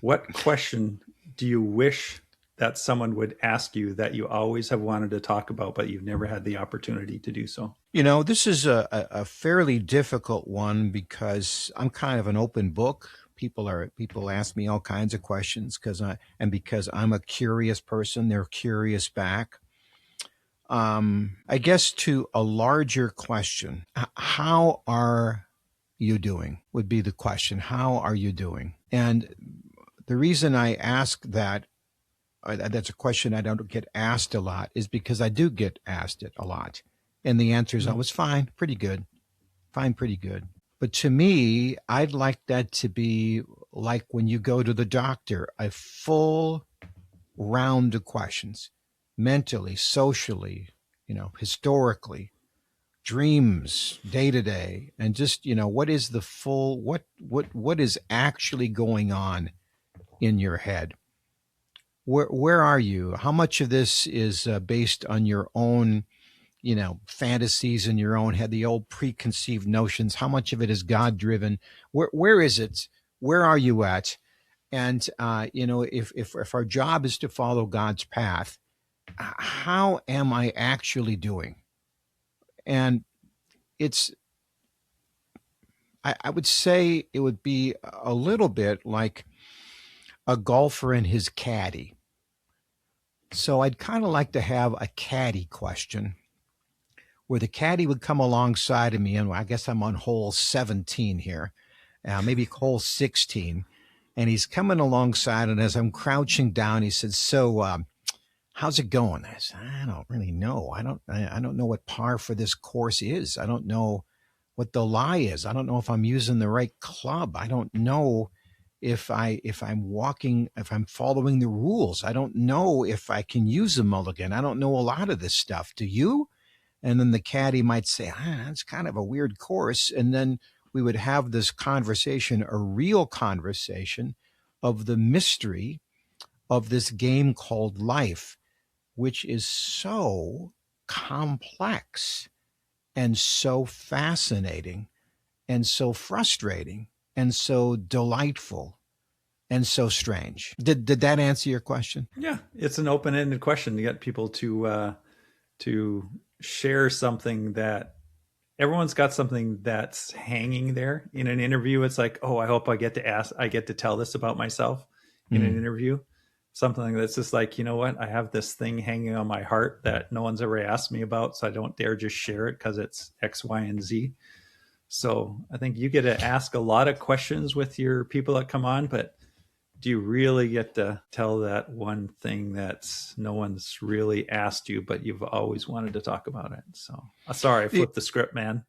What question do you wish that someone would ask you that you always have wanted to talk about, but you've never had the opportunity to do so? This is a fairly difficult one because I'm kind of an open book. People ask me all kinds of questions because I'm a curious person, they're curious back. I guess to a larger question, how are you doing would be the question. How are you doing? And the reason I ask that, that's a question I don't get asked a lot, is because I do get asked it a lot. And the answer is Mm. always fine, pretty good, fine, pretty good. But to me, I'd like that to be like when you go to the doctor, a full round of questions, mentally, socially, historically, dreams, day to day, and just, what is the full, what is actually going on in your head? Where are you? How much of this is based on your own, fantasies in your own head, the old preconceived notions? How much of it is God driven? Where is it? Where are you at? And if our job is to follow God's path, how am I actually doing? And it's I would say it would be a little bit like a golfer and his caddy. So I'd kind of like to have a caddy question where the caddy would come alongside of me, and I guess I'm on hole 17 here, maybe hole 16, and he's coming alongside, and as I'm crouching down, he said, "So, how's it going?" I said, "I don't really know. I don't know what par for this course is. I don't know what the lie is. I don't know if I'm using the right club. I don't know if I'm following the rules. I don't know if I can use a mulligan. I don't know a lot of this stuff. Do you?" And then the caddy might say, "That's kind of a weird course." And then we would have this conversation, a real conversation of the mystery of this game called life, which is so complex and so fascinating and so frustrating and so delightful and so strange. Did that answer your question? Yeah, it's an open-ended question to get people to share something that everyone's got something that's hanging there in an interview. It's like, oh, I hope I get to tell this about myself in an Mm. interview. Something that's just like, you know what? I have this thing hanging on my heart that no one's ever asked me about, so I don't dare just share it because it's X, Y, and Z. So I think you get to ask a lot of questions with your people that come on, but do you really get to tell that one thing that's no one's really asked you, but you've always wanted to talk about it? So sorry, I It, flipped the script, man.